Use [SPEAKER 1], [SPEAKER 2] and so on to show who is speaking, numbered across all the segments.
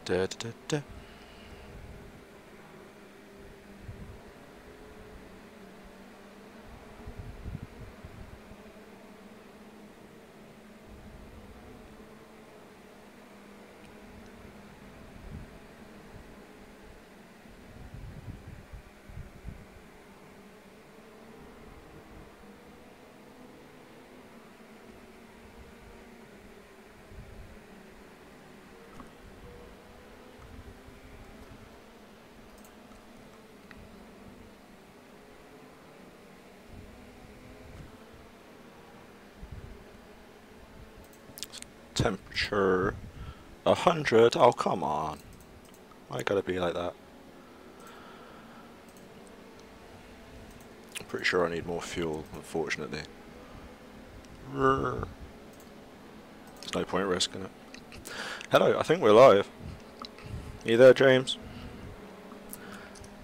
[SPEAKER 1] Da, da, da, da. Temperature 100. Oh, come on. Why gotta be like that? I'm pretty sure I need more fuel, unfortunately. There's no point risking it. Hello, I think we're live. Are you there, James?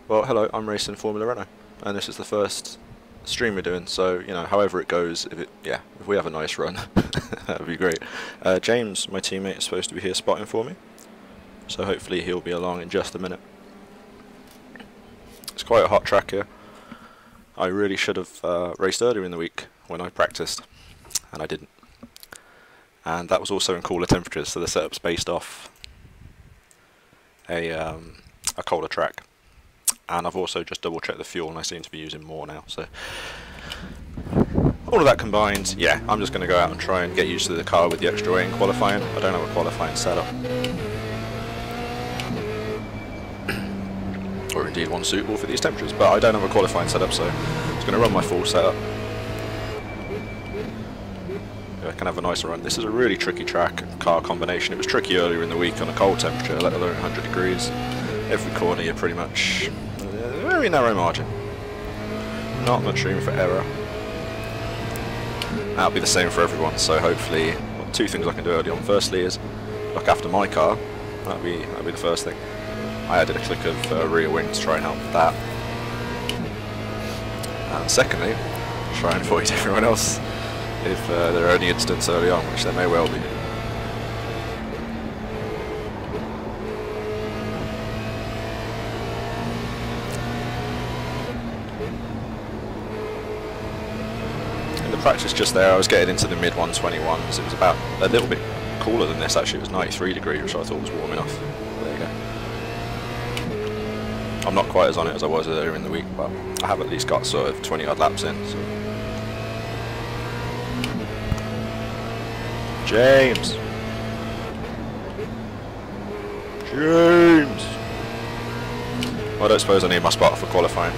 [SPEAKER 1] Well, hello, I'm racing Formula Renault, and this is the first stream we're doing, so, you know, however it goes, if we have a nice run, that would be great. James, my teammate, is supposed to be here spotting for me, so hopefully he'll be along in just a minute. It's quite a hot track here. I really should have raced earlier in the week when I practiced, and I didn't. And that was also in cooler temperatures, so the setup's based off a colder track. And I've also just double checked the fuel, and I seem to be using more now, so all of that combined, yeah, I'm just going to go out and try and get used to the car with the extra weight in qualifying. I don't have a qualifying setup, or indeed one suitable for these temperatures, but I don't have a qualifying setup, so I'm just going to run my full setup. I can have a nicer run. This is a really tricky track, car combination. It was tricky earlier in the week on a cold temperature, let alone 100 degrees. Every corner you're pretty much very narrow margin. Not much room for error. That'll be the same for everyone, so hopefully, well, two things I can do early on. Firstly is look after my car. That'll be the first thing. I added a click of rear wing to try and help with that. And secondly, try and avoid everyone else if there are any incidents early on, which there may well be. Practice just there, I was getting into the mid 121s. It was about a little bit cooler than this actually. It was 93 degrees, which I thought was warm enough. There you go. I'm not quite as on it as I was earlier in the week, but I have at least got sort of 20 odd laps in. So. James! James! Well, I don't suppose I need my spot for qualifying.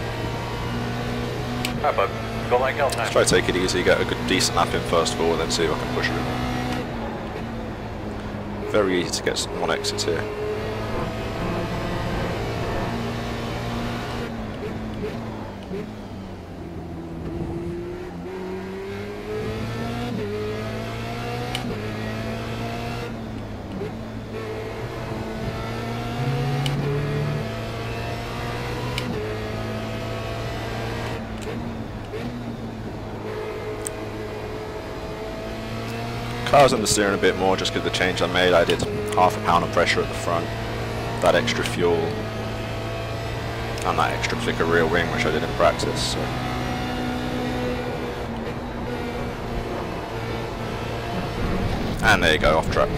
[SPEAKER 2] Hi, bud.
[SPEAKER 1] Let's try to take it easy, get a good decent lap in first of all, and then see if I can push it. Very easy to get some on exits here. Car's understeering a bit more just because the change I made. I did half a pound of pressure at the front, that extra fuel, and that extra click of rear wing, which I did in practice. So. And there you go, off track.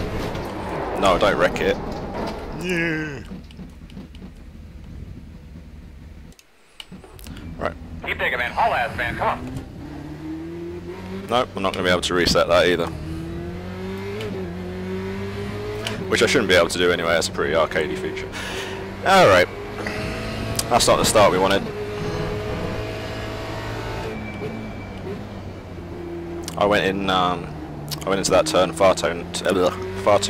[SPEAKER 1] No, don't wreck it. Yeah. Right.
[SPEAKER 2] Keep digging, man. Haul ass, man. Come on.
[SPEAKER 1] Nope, I'm not going to be able to reset that either. Which I shouldn't be able to do anyway, that's a pretty arcadey feature. Alright. That's not the start we wanted. I went into that turn far too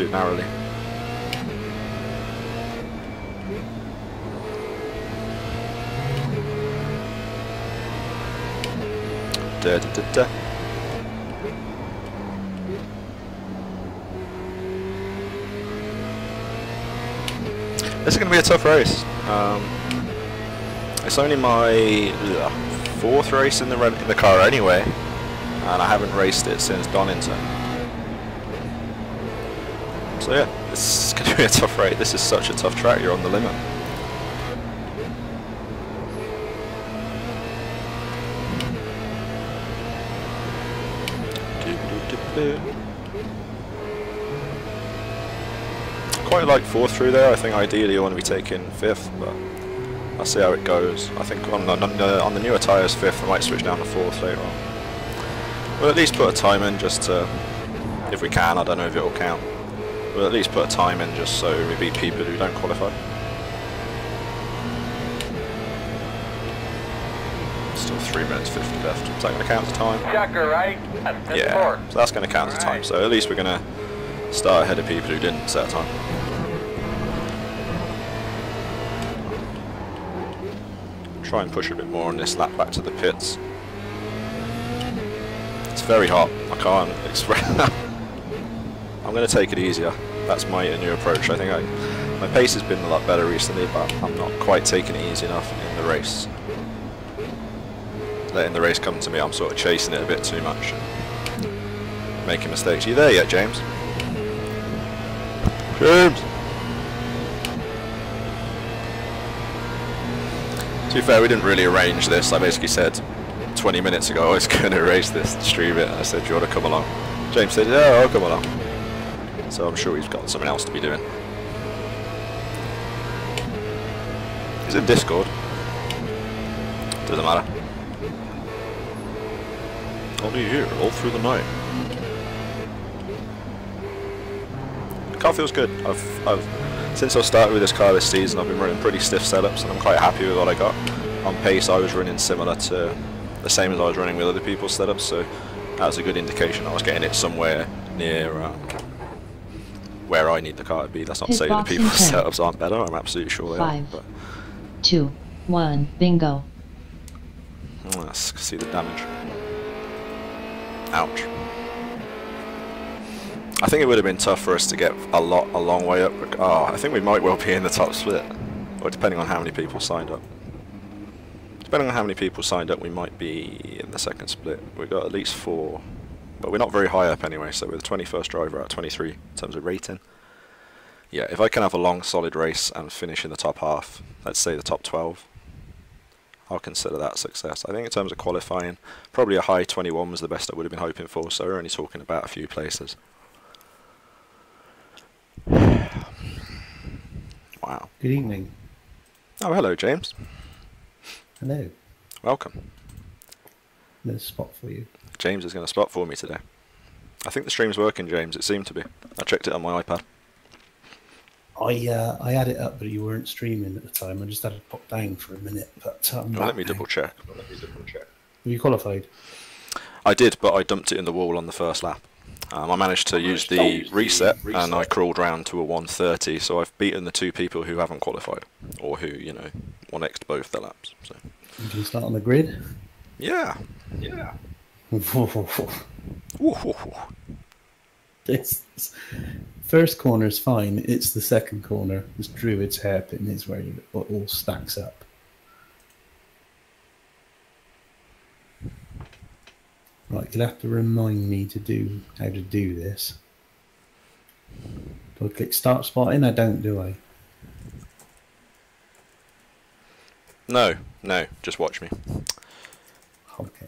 [SPEAKER 1] narrowly. Da, da, da, da. This is going to be a tough race. It's only my fourth race in the car anyway, and I haven't raced it since Donington. So yeah, it's going to be a tough race. This is such a tough track. You're on the limit. Quite like fourth through there. I think ideally you want to be taking fifth, but I'll see how it goes. I think on the newer tyres fifth, I might switch down to fourth later on. We'll at least put a time in just to, if we can, I don't know if it'll count. We'll at least put a time in just so we beat people who don't qualify. Still 3 minutes 50 left. Is that going to count as time?
[SPEAKER 2] Checker, right? That's
[SPEAKER 1] Yeah, so that's going to count as time. So at least we're going to start ahead of people who didn't set a time. Try and push a bit more on this lap back to the pits. It's very hot. I can't express. I'm going to take it easier. That's my new approach. I think my pace has been a lot better recently, but I'm not quite taking it easy enough in the race. Letting the race come to me, I'm sort of chasing it a bit too much and making mistakes. Are you there yet, James? James! To be fair, we didn't really arrange this. I basically said 20 minutes ago I was going to race this, stream it, and I said, do you want to come along? James said, yeah, I'll come along. So I'm sure he's got something else to be doing. Is it Discord? Doesn't matter. I'll be here all through the night. The car feels good. Since I started with this car this season, I've been running pretty stiff setups, and I'm quite happy with what I got. On pace, I was running similar to the same as I was running with other people's setups, so that was a good indication I was getting it somewhere near where I need the car to be. That's not to say that people's setups aren't better. I'm absolutely sure they are. 5,
[SPEAKER 3] 2, 1, bingo.
[SPEAKER 1] Let's see the damage. Ouch. I think it would have been tough for us to get a long way up. Oh, I think we might well be in the top split. Or depending on how many people signed up. Depending on how many people signed up, we might be in the second split. We've got at least 4. But we're not very high up anyway, so we're the 21st driver out of 23 in terms of rating. Yeah, if I can have a long, solid race and finish in the top half, let's say the top 12, I'll consider that a success. I think in terms of qualifying, probably a high 21 was the best I would have been hoping for, so we're only talking about a few places. Wow.
[SPEAKER 4] Good evening.
[SPEAKER 1] Oh, hello, James.
[SPEAKER 4] Hello.
[SPEAKER 1] Welcome.
[SPEAKER 4] There's a spot for you.
[SPEAKER 1] James is going to spot for me today. I think the stream's working, James. It seemed to be. I checked it on my iPad.
[SPEAKER 4] I had it up, but you weren't streaming at the time. I just had to pop down for a minute. But
[SPEAKER 1] let me double check.
[SPEAKER 4] Have you qualified?
[SPEAKER 1] I did, but I dumped it in the wall on the first lap. I managed to use the reset, and I crawled round to a 1:30. So I've beaten the 2 people who haven't qualified, or who, you know, 1x'd both their laps. So.
[SPEAKER 4] You can start on the grid.
[SPEAKER 1] Yeah.
[SPEAKER 4] This first corner is fine. It's the second corner. This Druid's hairpin is where it all stacks up. Right, you'll have to remind me how to do this. Do I click start spotting? I don't, do I?
[SPEAKER 1] No, just watch me.
[SPEAKER 4] Okay.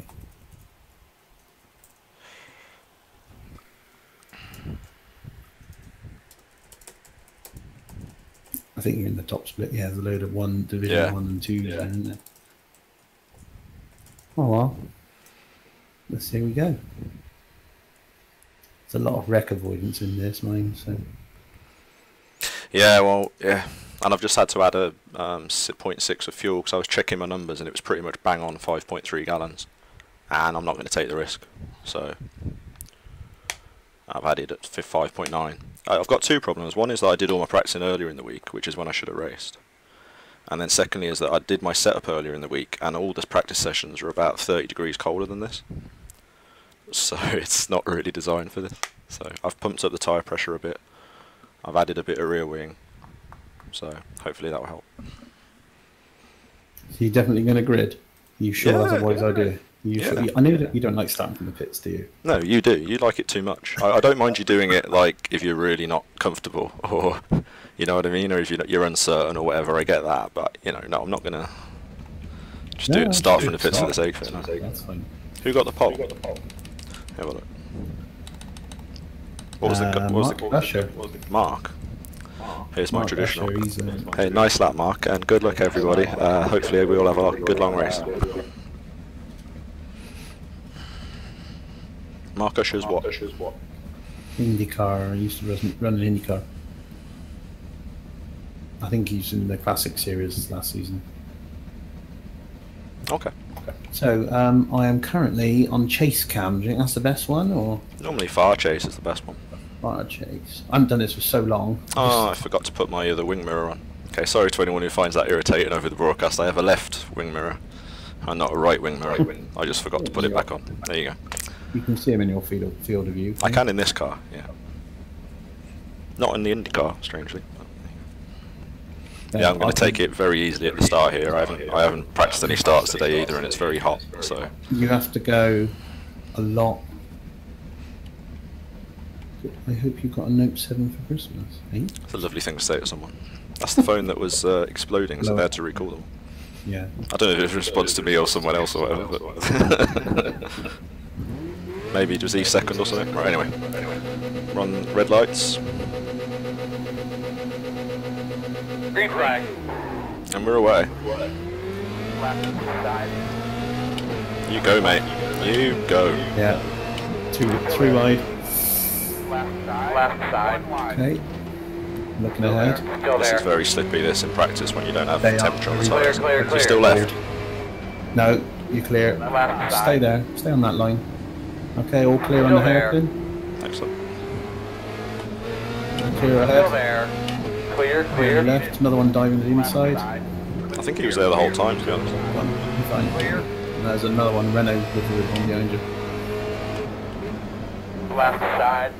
[SPEAKER 4] I think you're in the top split. Yeah, there's a load of Division 1 and 2 in there. Oh well. Let's see how we go. There's a lot of wreck avoidance in this, mine. So.
[SPEAKER 1] Yeah, well, yeah. And I've just had to add a 0.6 of fuel because I was checking my numbers and it was pretty much bang on 5.3 gallons. And I'm not going to take the risk. So I've added at 5.9. I've got 2 problems. One is that I did all my practicing earlier in the week, which is when I should have raced. And then secondly is that I did my setup earlier in the week and all the practice sessions are about 30 degrees colder than this. So it's not really designed for this. So I've pumped up the tyre pressure a bit. I've added a bit of rear wing. So hopefully that will help.
[SPEAKER 4] So you're definitely going to grid? You sure? Otherwise I do. I know that you don't like starting from the pits, do you?
[SPEAKER 1] No, you do. You like it too much. I don't mind you doing it like if you're really not comfortable, or you know what I mean, or if you're uncertain or whatever. I get that, but you know, no, I'm not gonna just do it. Start from the pits for the sake of it. No.
[SPEAKER 4] That's fine.
[SPEAKER 1] Who got the pole? Have a look. What was
[SPEAKER 4] Mark Usher.
[SPEAKER 1] Mark. Here's my
[SPEAKER 4] Mark
[SPEAKER 1] traditional.
[SPEAKER 4] Usher,
[SPEAKER 1] Hey, nice lap, Mark, and good luck, everybody. Hopefully, we all have a good long race. Mark Usher's what?
[SPEAKER 4] IndyCar. I used to run an IndyCar. I think he's in the Classic Series last season.
[SPEAKER 1] Okay.
[SPEAKER 4] So I am currently on Chase Cam. Do you think that's the best one, or
[SPEAKER 1] Normally, far chase is the best one.
[SPEAKER 4] Fire Chase? I haven't done this for so long.
[SPEAKER 1] Oh, I forgot to put my other wing mirror on. Okay, sorry to anyone who finds that irritating over the broadcast. I have a left wing mirror and not a right wing mirror. I just forgot to put it back on. There you go.
[SPEAKER 4] You can see him in your field of view.
[SPEAKER 1] I can in this car, yeah. Not in the Indy car, strangely. Yeah, I'm going to take it very easily at the start here. I haven't practiced any starts today either, and it's very hot. So
[SPEAKER 4] you have to go a lot. I hope you got a Note 7 for Christmas. Eh?
[SPEAKER 1] it's a lovely thing to say to someone. That's the phone that was exploding, so they had to recall them.
[SPEAKER 4] Yeah.
[SPEAKER 1] I don't know if it was a response to me or someone else or whatever, but maybe it was East second or something. Right, anyway. We're on red lights.
[SPEAKER 2] Green flag.
[SPEAKER 1] And we're away.
[SPEAKER 2] Left side.
[SPEAKER 1] You go, mate. You go.
[SPEAKER 4] Yeah. 3 wide.
[SPEAKER 2] Left side. Left side.
[SPEAKER 4] Okay. Looking ahead.
[SPEAKER 2] Still
[SPEAKER 1] This
[SPEAKER 2] there.
[SPEAKER 1] is very slippy, this, in practice, when you don't have
[SPEAKER 4] They are.
[SPEAKER 1] temperature on the
[SPEAKER 2] Clear,
[SPEAKER 1] tyres.
[SPEAKER 2] clear,
[SPEAKER 1] You're
[SPEAKER 2] clear.
[SPEAKER 1] still left.
[SPEAKER 4] No, you clear.
[SPEAKER 2] Left
[SPEAKER 4] Stay
[SPEAKER 2] side.
[SPEAKER 4] there. Stay on that line. Okay, all clear on
[SPEAKER 2] Still
[SPEAKER 4] the
[SPEAKER 2] there.
[SPEAKER 4] hairpin.
[SPEAKER 1] Excellent.
[SPEAKER 4] Clear
[SPEAKER 2] Still
[SPEAKER 4] ahead.
[SPEAKER 2] there. Clear,
[SPEAKER 4] Clear
[SPEAKER 2] clear.
[SPEAKER 4] left. Another one diving to the inside.
[SPEAKER 1] I think he was there the whole time, to be honest.
[SPEAKER 4] Fine.
[SPEAKER 2] Clear.
[SPEAKER 4] And there's another one, Renault, with the one behind you.
[SPEAKER 2] Left side.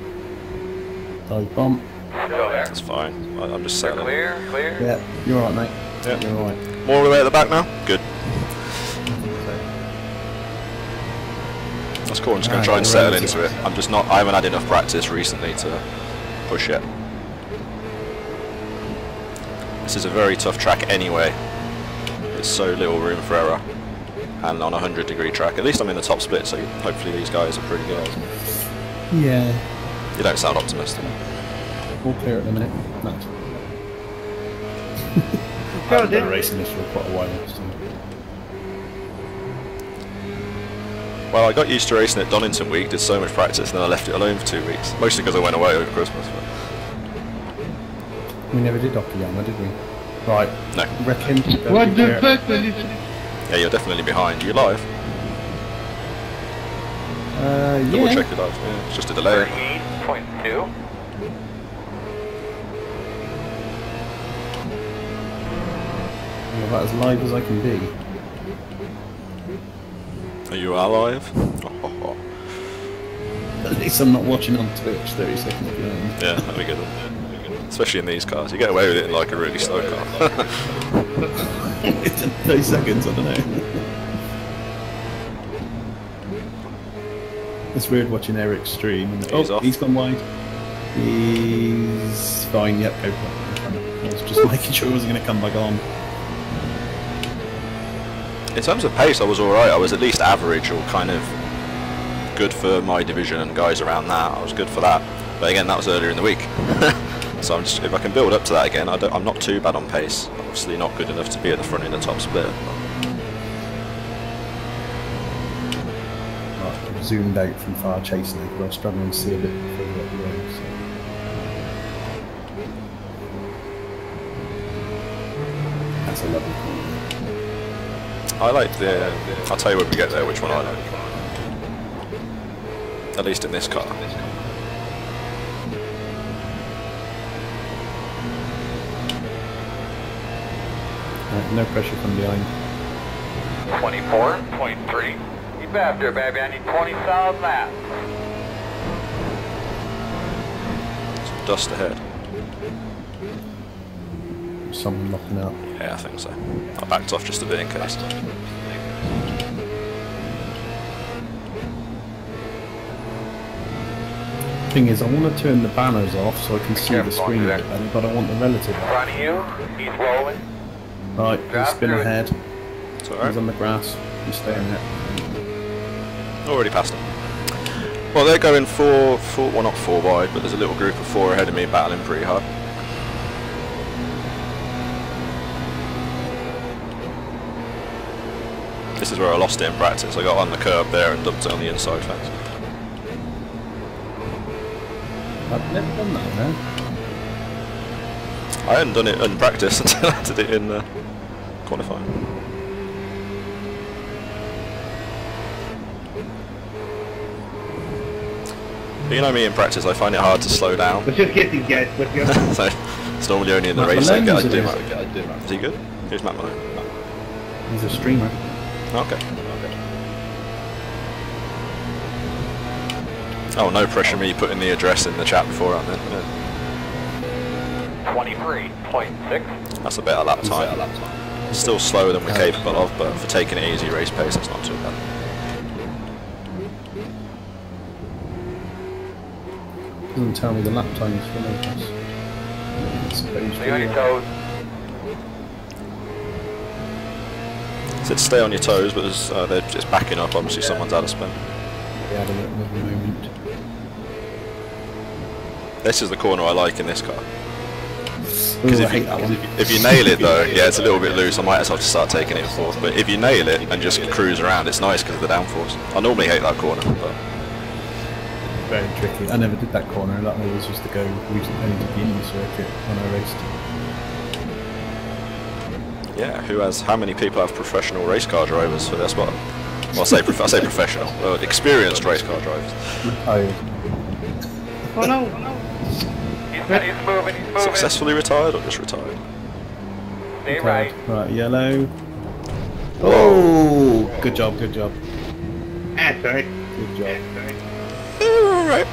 [SPEAKER 4] Dive bomb.
[SPEAKER 2] Still there.
[SPEAKER 1] It's fine. I'm just settling.
[SPEAKER 2] Clear, clear.
[SPEAKER 4] Yeah, you're alright, mate.
[SPEAKER 1] Yeah.
[SPEAKER 4] You're alright.
[SPEAKER 1] More of the way at the back now? Good. That's cool, I'm just going to try and settle into it. I haven't had enough practice recently to push it. This is a very tough track anyway. There's so little room for error. And on a 100-degree track, at least I'm in the top split, so hopefully these guys are pretty good.
[SPEAKER 4] Yeah.
[SPEAKER 1] You don't sound optimistic.
[SPEAKER 4] All clear at the minute. Nice. I haven't been racing this for quite a while. So.
[SPEAKER 1] Well, I got used to racing at Donington Week, did so much practice, and then I left it alone for 2 weeks. Mostly because I went away over Christmas. But
[SPEAKER 4] We never did Okayama, did we? Right.
[SPEAKER 1] no.
[SPEAKER 4] Reckon.
[SPEAKER 5] What the fuck?
[SPEAKER 1] Yeah, you're definitely behind. You live? Double
[SPEAKER 4] Yeah.
[SPEAKER 1] check your live. Yeah, it's just a delay.
[SPEAKER 2] 38.2.
[SPEAKER 4] I'm about as live as I can be.
[SPEAKER 1] Are you alive?
[SPEAKER 4] At least I'm not watching on Twitch 30 seconds behind.
[SPEAKER 1] Yeah, that'd be good. Especially in these cars. You get away with it in like a really slow car.
[SPEAKER 4] It's 30 seconds, I don't know. It's weird watching Eric stream. And,
[SPEAKER 1] He's off.
[SPEAKER 4] He's gone wide. He's fine, yep, go for it. I was just making sure he wasn't going to come back on.
[SPEAKER 1] In terms of pace, I was alright. I was at least average or kind of good for my division and guys around that. I was good for that. But again, that was earlier in the week. So I'm just, if I can build up to that again, I'm not too bad on pace. Obviously not good enough to be at the front in the top split.
[SPEAKER 4] Right, zoomed out from far chasing it, but I was struggling to see a bit further up the road. So. That's a lovely corner.
[SPEAKER 1] I like the... I'll tell you when we get there which one I like. At least in this car.
[SPEAKER 4] No pressure from behind.
[SPEAKER 2] 24.3. You bastard, baby. I need 20 solid laps.
[SPEAKER 1] Some dust ahead.
[SPEAKER 4] Someone locking up.
[SPEAKER 1] Yeah, I think so. I backed off just a bit in case.
[SPEAKER 4] Thing is, I want to turn the banners off so I can see the
[SPEAKER 2] Careful,
[SPEAKER 4] screen a
[SPEAKER 2] there.
[SPEAKER 4] bit better, but I want the relative
[SPEAKER 2] In
[SPEAKER 4] off.
[SPEAKER 2] front of you, he's rolling.
[SPEAKER 4] Right, you
[SPEAKER 2] Drop
[SPEAKER 4] spin
[SPEAKER 2] through it.
[SPEAKER 4] ahead.
[SPEAKER 1] It's
[SPEAKER 4] He's
[SPEAKER 1] alright.
[SPEAKER 4] on the grass. You stay in it.
[SPEAKER 1] Already passed him. Well, they're going four, well not four wide, but there's a little group of four ahead of me battling pretty hard. This is where I lost it in practice. I got on the curb there and dumped it on the inside fence.
[SPEAKER 4] I've never done that, man.
[SPEAKER 1] I hadn't done it in practice until I did it in qualifying. But you know me in practice, I find it hard to slow down.
[SPEAKER 5] Let's just get these guys. Let's go.
[SPEAKER 1] So it's normally only in the
[SPEAKER 4] Matt
[SPEAKER 1] race I
[SPEAKER 4] Malone's
[SPEAKER 1] get.
[SPEAKER 4] in
[SPEAKER 1] Is
[SPEAKER 4] this.
[SPEAKER 1] he good? Who's Matt Malone?
[SPEAKER 4] He's a streamer.
[SPEAKER 1] Okay. Oh, no pressure me putting the address in the chat beforehand then. Yeah.
[SPEAKER 2] 23.6.
[SPEAKER 1] That's a better lap time. Still slower than we're capable of, but for taking it easy race pace, it's not too bad.
[SPEAKER 4] Doesn't tell me the lap times for Lopez.
[SPEAKER 2] Stay on your toes.
[SPEAKER 1] Said stay on your toes, but they're just backing up. Obviously, someone's out of spin.
[SPEAKER 4] We had a little moment.
[SPEAKER 1] This is the corner I like in this car.
[SPEAKER 4] Ooh,
[SPEAKER 1] Because
[SPEAKER 4] I hate that one.
[SPEAKER 1] if you nail it though, yeah, it's a little bit loose. I might as well just start taking it in fourth. But if you nail it and just cruise around, it's nice because of the downforce. I normally hate that corner, but
[SPEAKER 4] Very tricky. I never did that corner. That always used to go recently to the Indy circuit when I raced.
[SPEAKER 1] yeah, how many people have professional race car drivers for their spot? Well, I say professional, experienced race car drivers.
[SPEAKER 4] Oh,
[SPEAKER 5] Oh no.
[SPEAKER 2] He's moving, he's moving.
[SPEAKER 1] Successfully retired or just retired?
[SPEAKER 2] Stay right.
[SPEAKER 4] right, yellow. Oh, good job, good job,
[SPEAKER 5] That's alright.
[SPEAKER 4] good job.
[SPEAKER 1] Alright.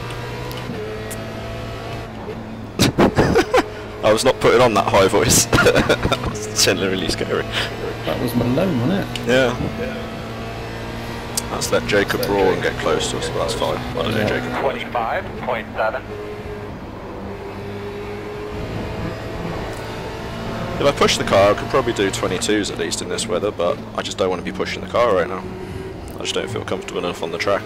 [SPEAKER 1] I was not putting on that high voice. It's genuinely scary.
[SPEAKER 4] That was Malone, wasn't it?
[SPEAKER 1] Yeah. Let's let Jacob roar and get close to us, but that's fine. I don't know Jacob.
[SPEAKER 2] 25.7.
[SPEAKER 1] If I push the car, I could probably do 22s at least in this weather, but I just don't want to be pushing the car right now. I just don't feel comfortable enough on the track.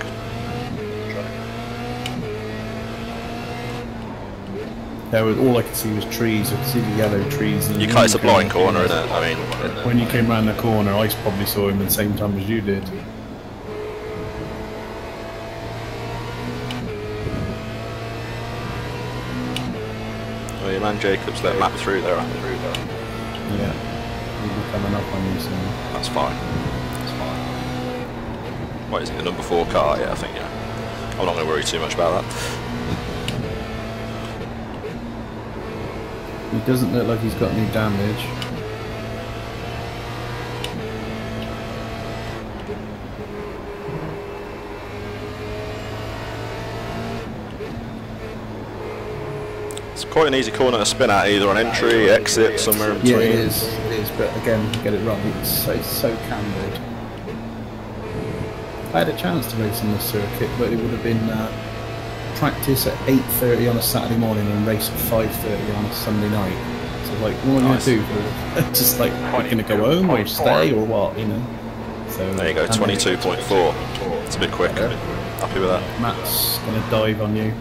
[SPEAKER 4] There was all I could see was trees. I could see the yellow trees. And
[SPEAKER 1] You can't, it's a blind corner, isn't it? I mean,
[SPEAKER 4] When you came round the corner, I probably saw him at the same time as you did.
[SPEAKER 1] well, your man Jacob's let Matt through there, I think.
[SPEAKER 4] Yeah. He'll be coming up on you soon.
[SPEAKER 1] That's fine. That's fine. What is it, the number 4 car? Yeah, I think, yeah. I'm not going to worry too much about that.
[SPEAKER 4] He doesn't look like he's got any damage.
[SPEAKER 1] It's quite an easy corner to spin at, either on entry, exit, somewhere in between.
[SPEAKER 4] Yeah, it is. It is. But again, get it right. It's so cambered. I had a chance to race on this circuit, but it would have been practice at 8:30 on a Saturday morning and race at 5:30 on a Sunday night. So like, what am I
[SPEAKER 1] Nice.
[SPEAKER 4] going to do? Just like, we're going to go home or stay or what? You know. So
[SPEAKER 1] There you go,
[SPEAKER 4] and
[SPEAKER 1] 22.4. It's a bit quick. Happy with that.
[SPEAKER 4] Matt's going to dive on you.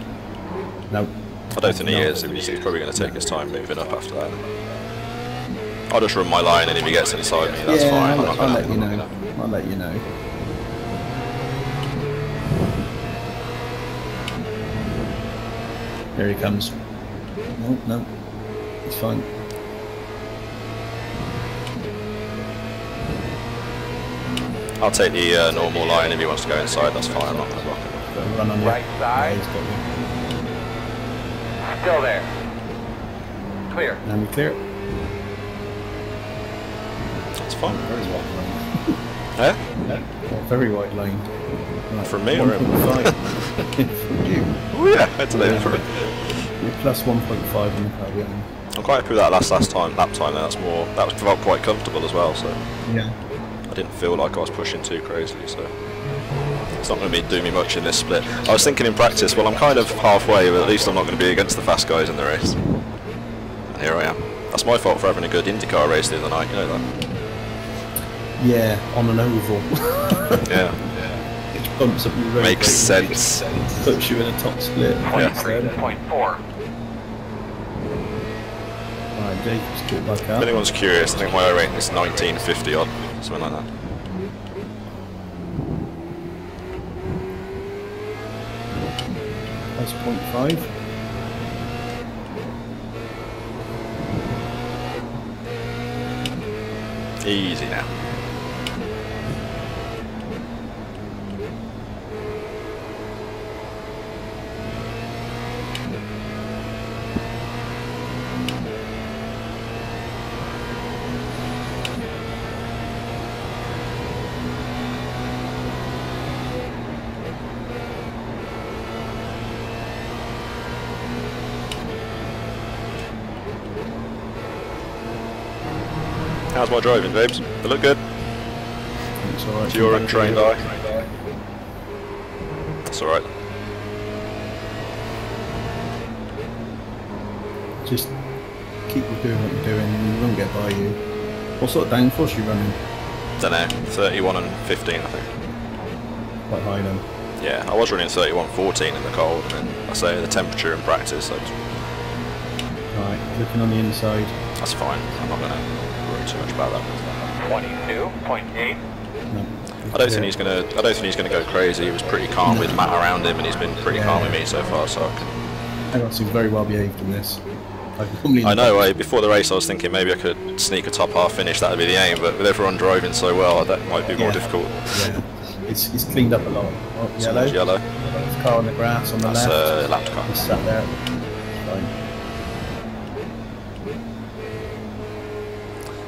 [SPEAKER 4] No.
[SPEAKER 1] I don't think he is. He's probably going to take his time moving up after that. I'll just run my line, and if he gets inside me, that's
[SPEAKER 4] yeah,
[SPEAKER 1] fine.
[SPEAKER 4] I'll let you know. I'll let you know. Here he comes. No, no. It's fine.
[SPEAKER 1] I'll take the normal line if he wants to go inside. That's fine. I'm not going to block him.
[SPEAKER 4] Got a run on you.
[SPEAKER 2] Right side.
[SPEAKER 4] Yeah, he's got you.
[SPEAKER 2] Still there. Clear.
[SPEAKER 4] And we clear it.
[SPEAKER 1] That's fine.
[SPEAKER 4] Very wide lane.
[SPEAKER 1] Yeah?
[SPEAKER 4] Well, very wide lane. Right.
[SPEAKER 1] From me or him?
[SPEAKER 4] 1.5. From you.
[SPEAKER 1] Oh yeah, head to there for it.
[SPEAKER 4] You're plus 1.5 in the car behind.
[SPEAKER 1] I'm quite happy with that lap time. There, that felt quite comfortable as well. So
[SPEAKER 4] Yeah.
[SPEAKER 1] I didn't feel like I was pushing too crazily. So It's not going to be do me much in this split. I was thinking in practice, well, I'm kind of halfway, but at least I'm not going to be against the fast guys in the race. And here I am. That's my fault for having a good IndyCar race the other night, you know that?
[SPEAKER 4] Yeah, on an oval.
[SPEAKER 1] Yeah.
[SPEAKER 4] Which bumps up your road.
[SPEAKER 1] Makes sense.
[SPEAKER 4] Puts you in a top split.
[SPEAKER 1] Yeah.
[SPEAKER 2] 23.4.
[SPEAKER 4] Alright, Jacob's caught back
[SPEAKER 1] If
[SPEAKER 4] up.
[SPEAKER 1] anyone's curious, I think my rate is 1950 odd, something like that.
[SPEAKER 4] That's 0.5.
[SPEAKER 1] Easy now. How's my driving, James? They look good.
[SPEAKER 4] It's alright.
[SPEAKER 1] To your untrained eye. That's alright.
[SPEAKER 4] Just keep doing what you're doing and you won't get by you. What sort of downforce are you running?
[SPEAKER 1] Don't know, 31 and 15 I think.
[SPEAKER 4] Quite high then.
[SPEAKER 1] Yeah, I was running 31.14 in the cold, and then I say the temperature in practice, so
[SPEAKER 4] Right, looking on the inside.
[SPEAKER 1] that's fine. I'm not going to worry too much about that.
[SPEAKER 2] 22.8.
[SPEAKER 4] No.
[SPEAKER 1] I don't think he's gonna go crazy. He was pretty calm with Matt around him, and he's been pretty calm with me so far. So
[SPEAKER 4] I got seem very well behaved in this.
[SPEAKER 1] I know. Before the race, I was thinking maybe I could sneak a top half finish. That would be the aim. But with everyone driving so well, that might be more difficult.
[SPEAKER 4] Yeah, it's cleaned up a lot. Oh, yellow.
[SPEAKER 1] Someone's yellow.
[SPEAKER 4] There's a car on the grass on the
[SPEAKER 1] That's
[SPEAKER 4] left.
[SPEAKER 1] a lapped car.
[SPEAKER 4] Just sat there. Fine.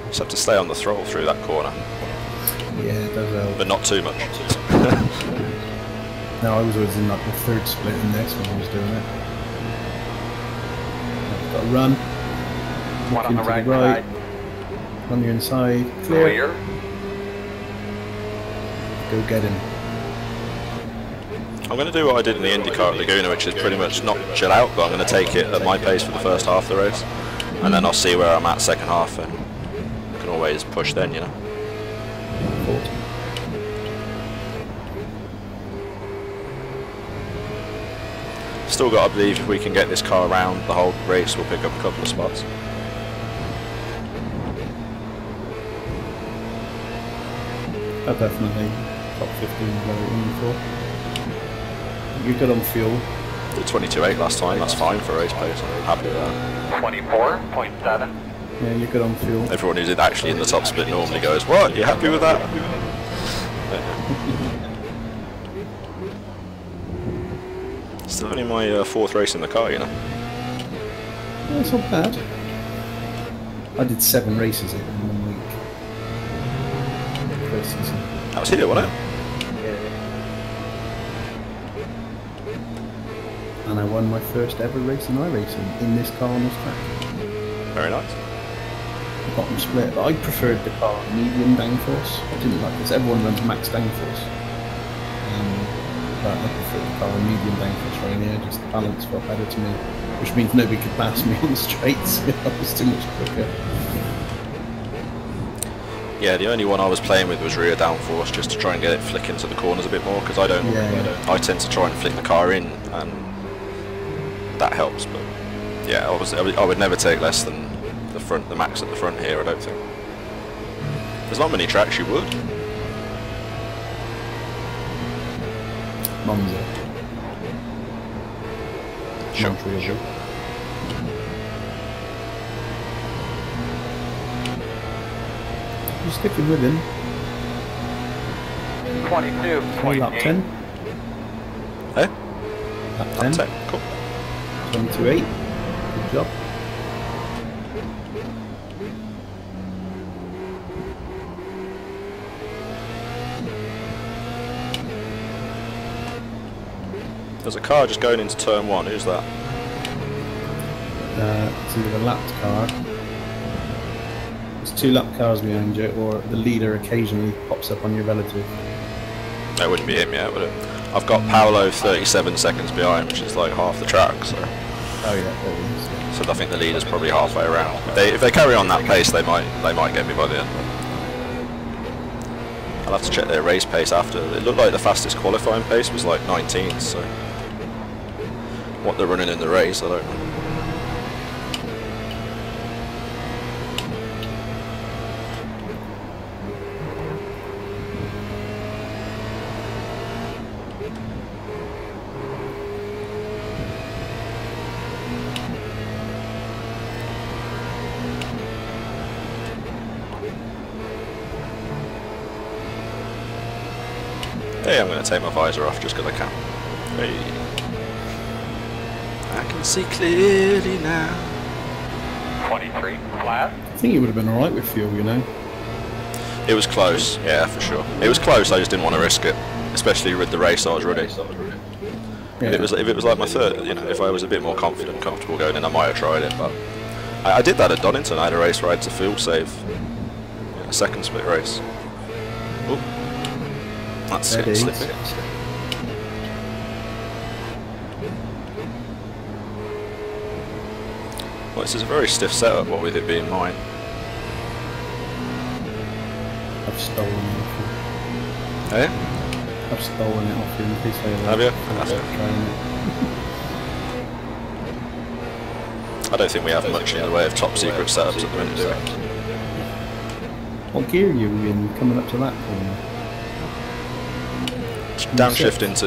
[SPEAKER 1] Just have to stay on the throttle through that corner,
[SPEAKER 4] Yeah, it does help.
[SPEAKER 1] but not too much.
[SPEAKER 4] No, I was always in like the third split in this when I was doing it. Got to run.
[SPEAKER 2] One on the
[SPEAKER 4] Into
[SPEAKER 2] right
[SPEAKER 4] right.
[SPEAKER 2] side.
[SPEAKER 4] On your inside. Clear.
[SPEAKER 2] Clear.
[SPEAKER 4] Go get him.
[SPEAKER 1] I'm going to do what I did in the IndyCar at Laguna, which is pretty much not chill out, but I'm going to take it at my pace for the first half of the race, and then I'll see where I'm at second half, and I can always push then, you know. Still got to believe if we can get this car around the whole race, we'll pick up a couple of spots.
[SPEAKER 4] Definitely top 15 very in before. You're good on fuel.
[SPEAKER 1] Did 22.8 last time, that's fine for race pace, I'm happy with that.
[SPEAKER 2] 24.7.
[SPEAKER 4] Yeah, you're good on fuel.
[SPEAKER 1] Everyone who's actually in the top split normally goes, what, you happy with that? Still only my fourth race in the car, you know.
[SPEAKER 4] Yeah, it's not bad. I did 7 races in 1 week. First season.
[SPEAKER 1] That was here, wasn't it?
[SPEAKER 4] And I won my first ever race in iRacing in this car on this track.
[SPEAKER 1] Very nice.
[SPEAKER 4] Bottom split, but I preferred the car medium downforce. I didn't like this. Everyone runs max downforce. But I prefer the car medium downforce right here. Just the balance felt better to me. Which means nobody could pass me on the straights. I was too much quicker.
[SPEAKER 1] Yeah, the only one I was playing with was rear downforce, just to try and get it flicking to the corners a bit more, because I tend to try and flick the car in, and that helps. But yeah, I would never take less than the max at the front here, I don't think. There's not many tracks you would.
[SPEAKER 4] Monza.
[SPEAKER 1] Sure.
[SPEAKER 4] Montreal. You're sticking with him.
[SPEAKER 2] 22.8.
[SPEAKER 4] Lap 10.
[SPEAKER 1] Eh?
[SPEAKER 4] Lap 10.
[SPEAKER 1] That's it. Cool.
[SPEAKER 4] 22.8. Good job.
[SPEAKER 1] There's a car just going into turn 1. Who's that?
[SPEAKER 4] It's either a lapped car. There's 2 lap cars behind you, or the leader occasionally pops up on your relative.
[SPEAKER 1] That wouldn't be him yet, would it? I've got Paolo 37 seconds behind, which is like half the track, so...
[SPEAKER 4] Oh yeah, there he is.
[SPEAKER 1] So I think the leader's probably halfway around. If they carry on that pace, they might get me by the end. I'll have to check their race pace after. It looked like the fastest qualifying pace was like 19, so... What they're running in the race, I don't know. Hey, I'm going to take my visor off just because I can. Hey. I can see clearly now.
[SPEAKER 2] 23, flat.
[SPEAKER 4] I think he would have been alright with fuel, you know.
[SPEAKER 1] It was close, yeah, for sure. It was close, I just didn't want to risk it. Especially with the race I was running.
[SPEAKER 4] Yeah.
[SPEAKER 1] If it was like my third, you know, if I was a bit more confident and comfortable going in, I might have tried it, but... I did that at Donington. I had a race where I had to fuel save. A second split race. Ooh. That's getting slippy. Well, this is a very stiff setup, what with it being mine.
[SPEAKER 4] I've stolen it off you.
[SPEAKER 1] Eh?
[SPEAKER 4] I've stolen it off you in case I
[SPEAKER 1] Have you? I don't think we have much in the way of top secret setups at the minute, do we?
[SPEAKER 4] What gear are you in coming up to that corner?
[SPEAKER 1] Downshift to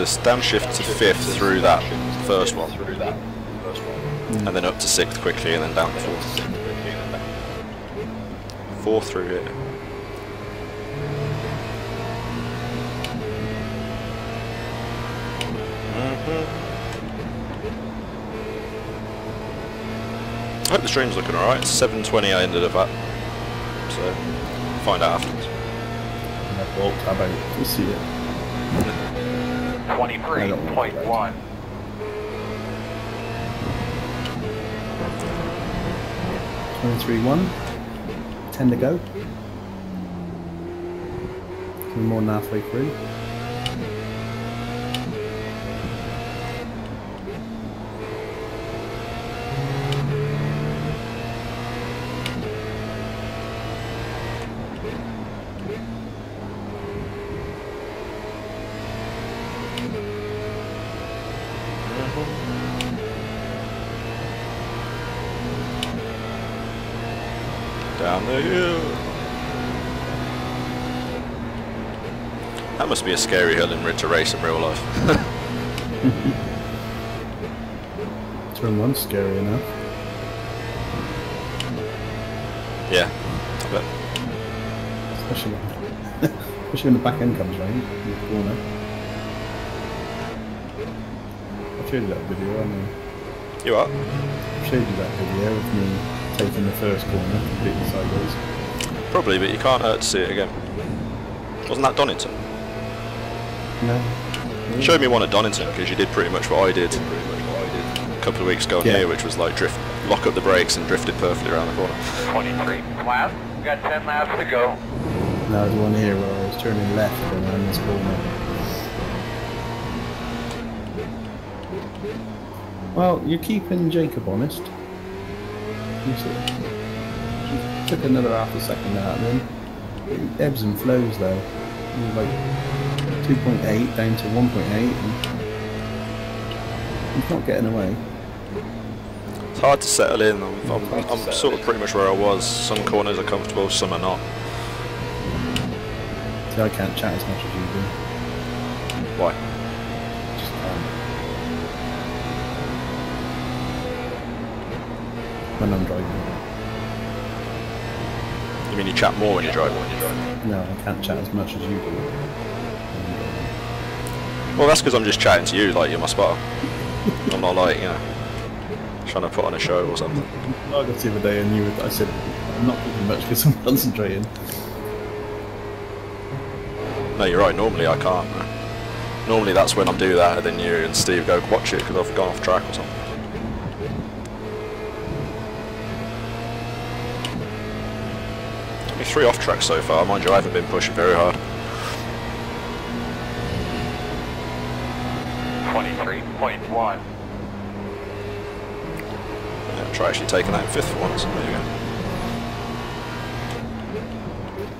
[SPEAKER 1] 5th through that first one. And then up to 6th quickly and then down to 4th. 4th through here. I hope the stream's looking alright. It's 7:20 I ended up at. So, find out afterwards.
[SPEAKER 4] How about you see it?
[SPEAKER 2] 23.1.
[SPEAKER 4] 23-1. 10 to go. We're more than halfway through.
[SPEAKER 1] Down the hill. That must be a scary hill to race in real life.
[SPEAKER 4] Turn 1's scary enough.
[SPEAKER 1] Yeah, I bet.
[SPEAKER 4] Especially when the back end comes round in the corner. I've showed you that video, haven't I?
[SPEAKER 1] You are?
[SPEAKER 4] I've showed you that video of me taking the first corner completely sideways.
[SPEAKER 1] Probably, but you can't hurt to see it again. Wasn't that Donington?
[SPEAKER 4] No.
[SPEAKER 1] Showed me one at Donington, because you did pretty much what I did a couple of weeks ago here, which was like lock up the brakes and drift it perfectly around the corner.
[SPEAKER 2] 23, flat. We got 10 laps to go.
[SPEAKER 4] No, the one here where I was turning left and around this corner. Well, you're keeping Jacob honest. You see. She took another half a second out then. It ebbs and flows though. You're like 2.8 down to 1.8 and he's not getting away.
[SPEAKER 1] It's hard to settle in. I'm sort of pretty much where I was. Some corners are comfortable, some are not.
[SPEAKER 4] See, I can't chat as much as you do.
[SPEAKER 1] Why?
[SPEAKER 4] Just can't. When I'm driving.
[SPEAKER 1] You mean you chat more when you drive?
[SPEAKER 4] No, I can't chat as much as you do.
[SPEAKER 1] Well, that's because I'm just chatting to you like you're my spotter. I'm not like, you know, trying to put on a show or something.
[SPEAKER 4] I got the other day and I said, I'm not thinking much because I'm concentrating.
[SPEAKER 1] No, you're right, normally I can't. No. Normally that's when I'm doing that and then you and Steve go watch it because I've gone off track or something. Only 3 off tracks so far, mind you, I haven't been pushing very hard.
[SPEAKER 2] 23.1.
[SPEAKER 1] Yeah, try actually taking that in 5th for once. There you go.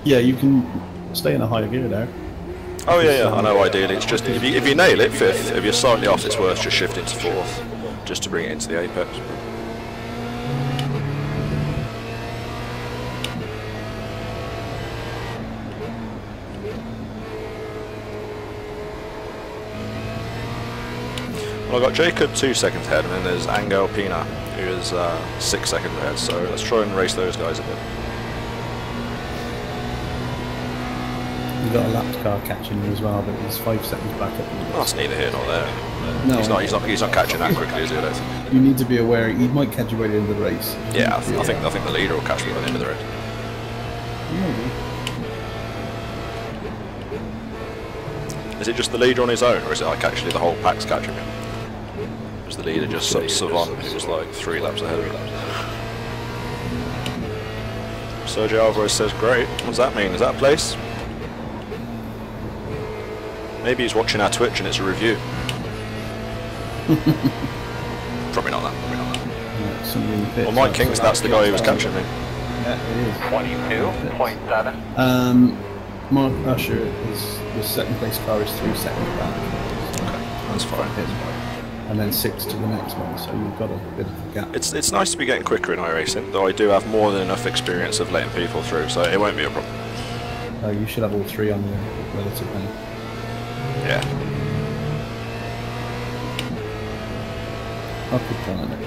[SPEAKER 4] Yeah, you can stay in a higher gear there.
[SPEAKER 1] Oh yeah, I know ideally it's just, if you nail it 5th, if you're slightly off it's worth just shifting to 4th, just to bring it into the apex. Well, I've got Jacob 2 seconds ahead, and then there's Angel Pina, who is 6 seconds ahead, so let's try and race those guys a bit.
[SPEAKER 4] You've got a lapped car catching you as well, but he's 5 seconds back up.
[SPEAKER 1] Well, that's neither here nor there.
[SPEAKER 4] No,
[SPEAKER 1] He's not catching that quickly, is he? I don't think.
[SPEAKER 4] You need to be aware, he might catch you by the end of the race.
[SPEAKER 1] Yeah, I think the leader will catch me by the end of the race.
[SPEAKER 4] Maybe.
[SPEAKER 1] Is it just the leader on his own, or is it like actually the whole pack's catching him? Is the leader just some savant who's like 3 laps ahead of him? Sergio Alvarez says, great. What does that mean? Is that a place? Maybe he's watching our Twitch and it's a review. Probably not that.
[SPEAKER 4] Yeah, somebody in the pits.
[SPEAKER 1] Well, Mike Kings, that's the guy who was catching me.
[SPEAKER 4] Yeah, it is.
[SPEAKER 2] 22.7.
[SPEAKER 4] Mark Usher the second place car is 3 seconds back.
[SPEAKER 1] Okay, that's fine.
[SPEAKER 4] And then 6 to the next one, so you've got a bit of a gap.
[SPEAKER 1] It's nice to be getting quicker in iRacing, though I do have more than enough experience of letting people through, so it won't be a problem.
[SPEAKER 4] You should have all 3 on your relative then.
[SPEAKER 1] Yeah.
[SPEAKER 4] I'll keep trying it.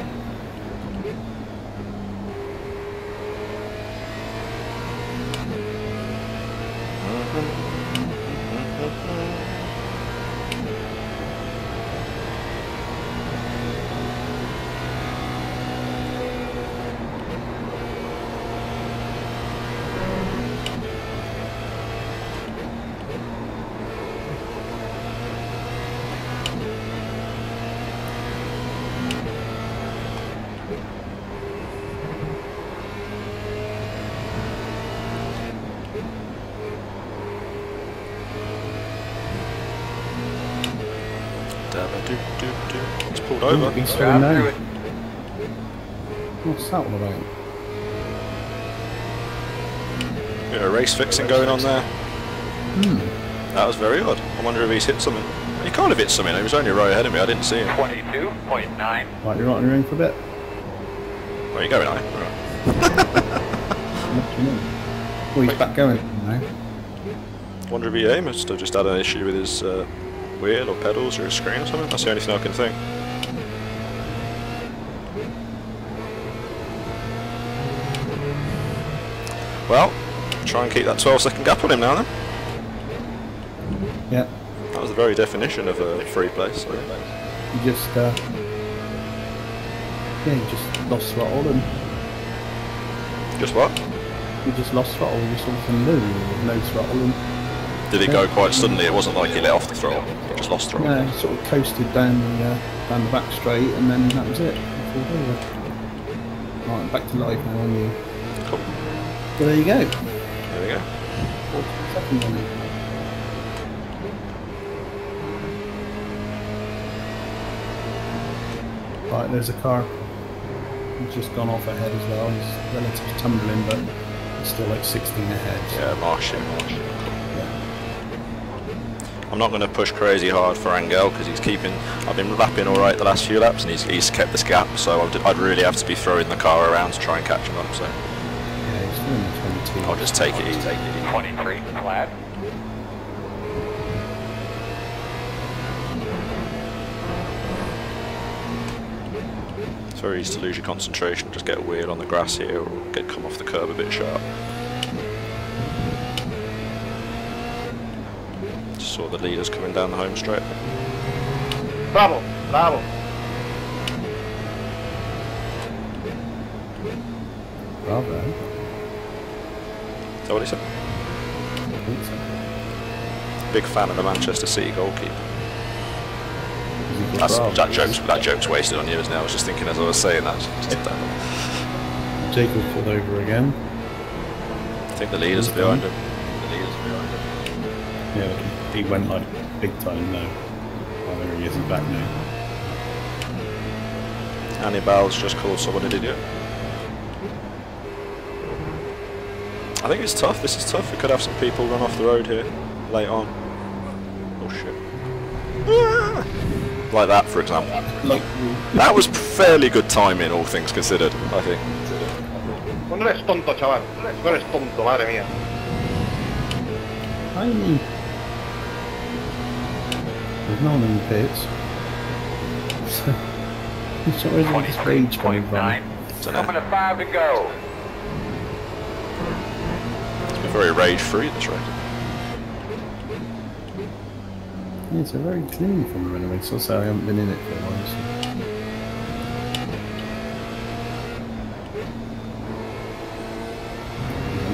[SPEAKER 1] It's pulled over.
[SPEAKER 4] He's slowing down. What's that all about?
[SPEAKER 1] Bit of race fixing going on there. That was very odd. I wonder if he's hit something. He can't have hit something. He was only right ahead of me. I didn't see him.
[SPEAKER 2] 22.9.
[SPEAKER 4] Right, you're right on your own for a bit.
[SPEAKER 1] Where are you going, I?
[SPEAKER 4] What do you mean? Well, he's back going now.
[SPEAKER 1] Wonder if he must have just had an issue with his wheel or pedals or his screen or something. That's the only thing I can think. Well, try and keep that 12-second gap on him now then.
[SPEAKER 4] Yeah.
[SPEAKER 1] That was the very definition of a free place. So.
[SPEAKER 4] You just, yeah, you just lost throttle and...
[SPEAKER 1] Just what?
[SPEAKER 4] You just lost throttle with something new, with no throttle and...
[SPEAKER 1] Did it go quite suddenly? It wasn't like he let off the throttle. He just lost throttle.
[SPEAKER 4] No, sort of coasted down the back straight and then that was it. Right, back to live now on you.
[SPEAKER 1] Cool.
[SPEAKER 4] Well, there you go.
[SPEAKER 1] There we go.
[SPEAKER 4] 40 seconds on it. Right, there's a car. He's just gone off ahead as well. He's relatively tumbling, but he's still like 16 ahead. So.
[SPEAKER 1] Yeah, Marsh.
[SPEAKER 4] Yeah.
[SPEAKER 1] I'm not going to push crazy hard for Angel because he's keeping. I've been lapping all right the last few laps, and he's kept this gap. So I'd really have to be throwing the car around to try and catch him up. So
[SPEAKER 4] Yeah, he's doing the 22.
[SPEAKER 1] I'll just take it easy.
[SPEAKER 2] 23 flat.
[SPEAKER 1] It's very easy to lose your concentration. Just get weird on the grass here, or come off the curb a bit sharp. Just saw the leaders coming down the home straight.
[SPEAKER 5] Bravo, bravo.
[SPEAKER 4] Bravo.
[SPEAKER 1] Is that what he said?
[SPEAKER 4] I think so.
[SPEAKER 1] Big fan of the Manchester City goalkeeper.
[SPEAKER 4] Is he called Bravo?
[SPEAKER 1] That joke's wasted on you, isn't it? I was just thinking as I was saying that.
[SPEAKER 4] Jacob pulled over again.
[SPEAKER 1] I think the leaders are behind him.
[SPEAKER 4] Yeah, he went like big time now. Oh, there he is, he's back now.
[SPEAKER 1] Annibal's just called someone an idiot. I think it's tough. This is tough. We could have some people run off the road here late on. Oh shit. Like that, for example. That was fairly good timing, all things considered, I think.
[SPEAKER 5] No eres tonto, chaval. No eres tonto, madre mía.
[SPEAKER 4] Tiny. There's no one in the pits. So where's all this rage coming from?
[SPEAKER 2] Coming to 5 to go.
[SPEAKER 1] It's been very rage-free, this race.
[SPEAKER 4] Yeah, it's a very clean from the Renault race. Also, I haven't been in it for a while. So.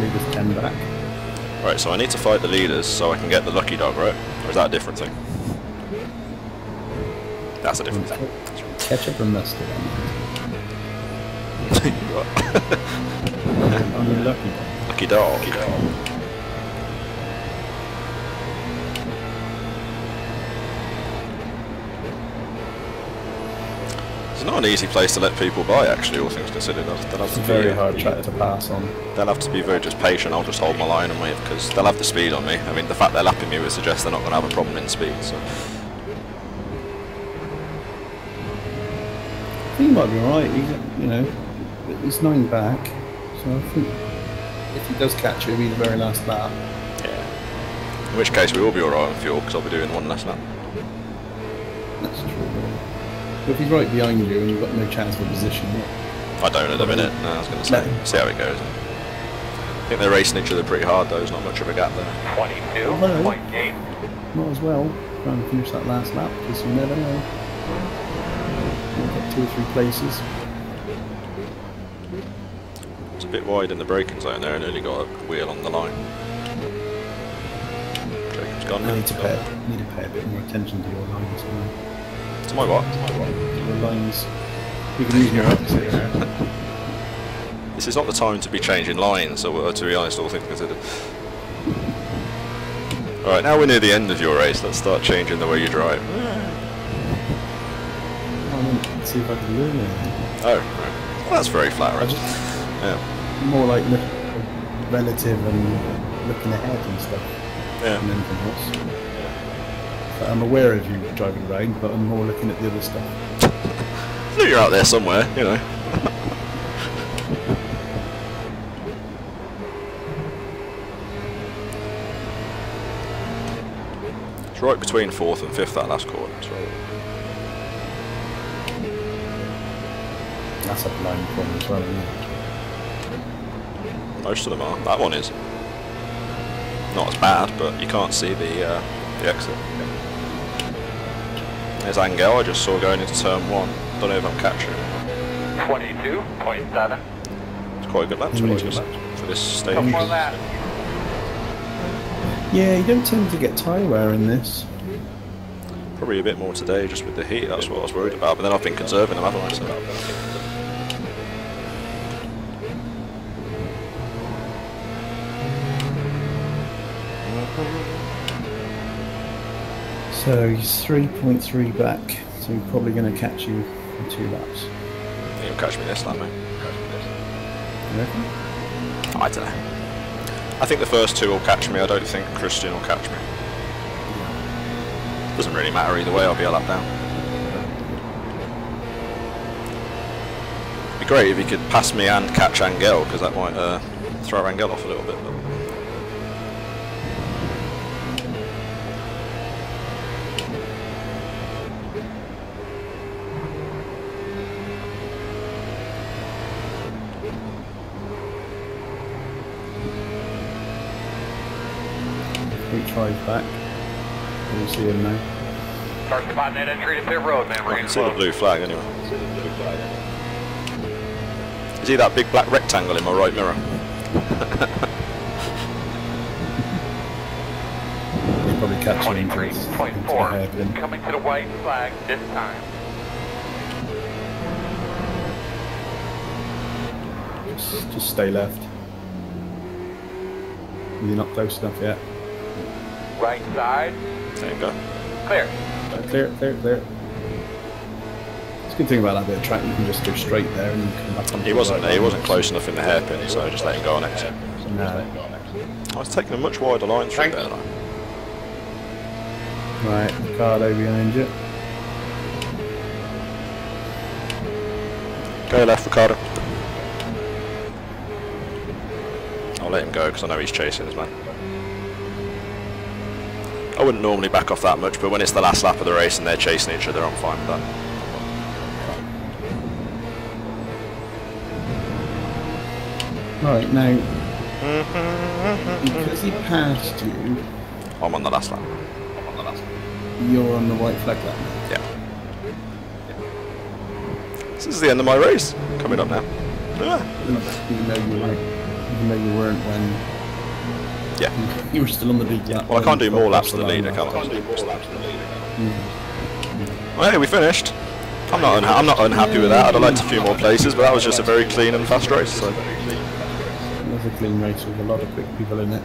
[SPEAKER 4] Leave us 10 back.
[SPEAKER 1] Right, so I need to fight the leaders so I can get the lucky dog, right? Or is that a different thing? That's a different thing.
[SPEAKER 4] Ketchup and mustard. I'm a lucky dog.
[SPEAKER 1] Lucky dog. It's not an easy place to let people by, actually, all things considered.
[SPEAKER 4] It's a very hard track to pass on.
[SPEAKER 1] They'll have to be very just patient. I'll just hold my line and wait, because they'll have the speed on me. I mean, the fact they're lapping me would suggest they're not going to have a problem in speed. So.
[SPEAKER 4] I think he might be alright. You know, he's 9 back, so I think if he does catch you, it'll be the very last lap.
[SPEAKER 1] Yeah. In which case, we will be alright on fuel, because I'll be doing one less lap.
[SPEAKER 4] That's true. But if he's right behind you and you've got no chance of a position,
[SPEAKER 1] I don't at the minute. No, I was going to say.
[SPEAKER 4] No.
[SPEAKER 1] See how it goes. I think they're racing each other pretty hard, though. There's not much of a gap there.
[SPEAKER 2] 22.8.
[SPEAKER 4] Not as well. Trying to finish that last lap, because you never know. You'll get 2 or 3 places.
[SPEAKER 1] It's a bit wide in the braking zone there, and nearly got a wheel on the line. Jacob's gone.
[SPEAKER 4] I need to pay a bit more attention to your lines.
[SPEAKER 1] To my what?
[SPEAKER 4] Your lines. You can use your opposite.
[SPEAKER 1] This is not the time to be changing lines, so, to be honest, all things considered. Alright, now we're near the end of your race, let's start changing the way you drive.
[SPEAKER 4] Let's see if I can learn anything.
[SPEAKER 1] Oh, right. Well, that's very flattering. Yeah.
[SPEAKER 4] More like relative and looking ahead and stuff
[SPEAKER 1] Yeah.
[SPEAKER 4] than anything else. But I'm aware of you driving around, but I'm more looking at the other stuff.
[SPEAKER 1] I know you're out there somewhere, you know. It's right between 4th and 5th, that last corner. So.
[SPEAKER 4] That's a blind corner as well, isn't it?
[SPEAKER 1] Most of them are. That one is. Not as bad, but you can't see the exit. There's Angel, I just saw going into turn 1. Don't know if I'm catching him.
[SPEAKER 2] 22.7.
[SPEAKER 1] It's quite a good lap, 22 for this stage.
[SPEAKER 2] Couple more laps.
[SPEAKER 4] Yeah, you don't tend to get tyre wear in this.
[SPEAKER 1] Probably a bit more today, just with the heat, that's what I was worried about. But then I've been conserving them, haven't I?
[SPEAKER 4] So he's 3.3 back, so he's probably going to catch you in 2 laps.
[SPEAKER 1] He'll catch me this lap, mate.
[SPEAKER 4] You reckon?
[SPEAKER 1] I don't know. I think the first 2 will catch me, I don't think Christian will catch me. Doesn't really matter either way, I'll be a lap down. It'd be great if he could pass me and catch Angel, because that might throw Angel off a little bit. But.
[SPEAKER 4] H5 back. We'll see him now.
[SPEAKER 2] Start spotting that entry to pit road, man.
[SPEAKER 1] I
[SPEAKER 2] We're
[SPEAKER 1] can
[SPEAKER 2] getting
[SPEAKER 1] see the
[SPEAKER 2] close.
[SPEAKER 1] blue flag anyway. You see that big black rectangle in my right mirror?
[SPEAKER 4] He'll probably catch you into the
[SPEAKER 2] 23.4.
[SPEAKER 4] hairpin.
[SPEAKER 2] Coming to the white flag this time.
[SPEAKER 4] Just stay left. You're not close enough yet.
[SPEAKER 2] Right side.
[SPEAKER 1] There you go.
[SPEAKER 2] Clear.
[SPEAKER 4] Clear. It's a good thing about that bit of track, you can just go straight there and you come back on.
[SPEAKER 1] He wasn't there, he wasn't close enough in the hairpin, so I just let him go on exit.
[SPEAKER 4] No.
[SPEAKER 1] I was taking a much wider line through there though.
[SPEAKER 4] Right, Ricardo behind you.
[SPEAKER 1] Go left, Ricardo. I'll let him go because I know he's chasing us, man. I wouldn't normally back off that much, but when it's the last lap of the race and they're chasing each other, I'm fine with that.
[SPEAKER 4] Right, now, because he passed you,
[SPEAKER 1] I'm on the last lap.
[SPEAKER 4] you're on the white flag lap now.
[SPEAKER 1] Yeah. This is the end of my race. Coming up now. Yeah.
[SPEAKER 4] Even though you weren't when
[SPEAKER 1] Yeah.
[SPEAKER 4] you were still on the lead lap.
[SPEAKER 1] Well, I can't do more laps than the leader, can I? Well, hey, we finished. I'm not unhappy with that. I'd have liked a few more places, but that was just a very clean and fast race. So.
[SPEAKER 4] It was a clean race with a lot of quick people in it.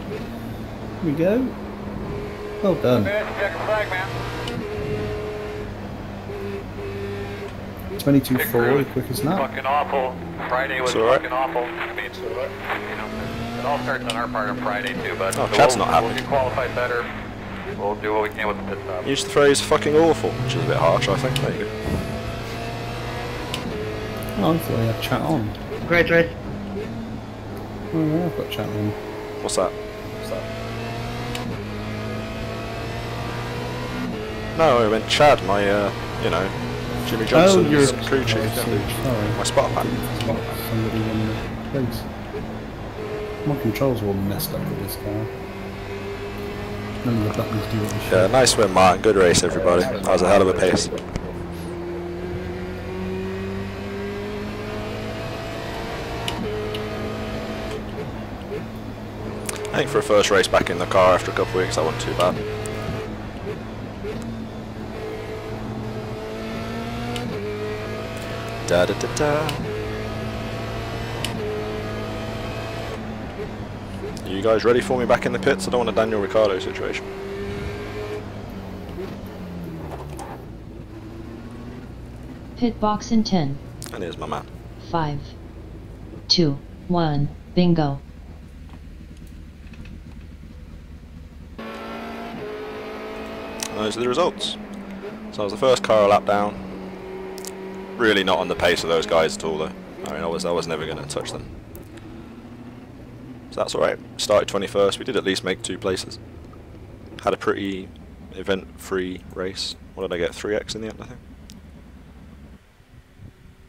[SPEAKER 4] Here we go. Well done.
[SPEAKER 2] Check a flag, man.
[SPEAKER 4] 22.4, the quickest lap.
[SPEAKER 2] Fucking awful. Friday was
[SPEAKER 1] alright.
[SPEAKER 2] fucking awful. I mean, you know, it all starts on our part on Friday too, but
[SPEAKER 1] Oh, Chad's not happy.
[SPEAKER 2] We'll get qualified better. We'll do what we can with the pit stop.
[SPEAKER 1] Use the phrase "fucking awful," which is a bit harsh, I think. There you go.
[SPEAKER 4] Oh, I thought I had chat on.
[SPEAKER 5] Great race.
[SPEAKER 4] Oh, yeah, I've got chat on.
[SPEAKER 1] What's that? No, I meant Chad, my, you know, Jimmy Johnson's crew chief.
[SPEAKER 4] Sorry.
[SPEAKER 1] My spot pack.
[SPEAKER 4] Somebody on the place. My controls were all messed up with this car. None of the buttons do what they should.
[SPEAKER 1] Yeah, nice win, Martin. Good race, everybody. That was a hell of a pace. I think for a first race back in the car after a couple of weeks, that wasn't too bad. Da da da da. Are you guys ready for me back in the pits? I don't want a Daniel Ricciardo situation.
[SPEAKER 3] Pit box in 10,
[SPEAKER 1] And here's my man.
[SPEAKER 3] 5, 2, 1, bingo.
[SPEAKER 1] And those are the results. So I was the first car a lap down. Really not on the pace of those guys at all though. I mean, I was never going to touch them. So that's alright. Started 21st, we did at least make 2 places. Had a pretty event-free race. What did I get, 3x in the end, I think?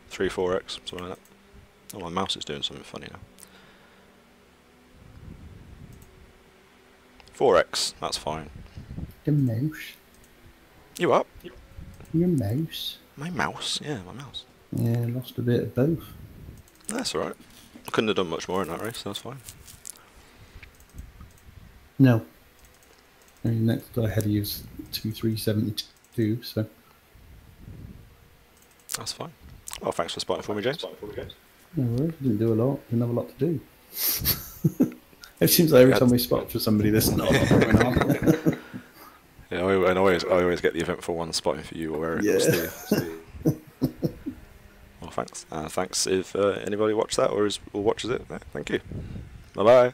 [SPEAKER 1] 3, 4x, something like that. Oh, my mouse is doing something funny now. 4x, that's fine.
[SPEAKER 4] The mouse.
[SPEAKER 1] You up?
[SPEAKER 4] Your mouse.
[SPEAKER 1] My mouse, yeah, my mouse.
[SPEAKER 4] Yeah, lost a bit of both.
[SPEAKER 1] That's alright. I couldn't have done much more in that race, that's fine.
[SPEAKER 4] No. I mean, next guy ahead of you is 2372, so.
[SPEAKER 1] That's fine. Well, thanks for spotting for me, James.
[SPEAKER 4] No worries, didn't do a lot, didn't have a lot to do. It seems like every time we spot for somebody, there's not a lot going on.
[SPEAKER 1] Yeah, I always get the event for one spotting for you or where it was Steve. Well, thanks. Thanks if anybody watched that or watches it. Thank you. Bye bye.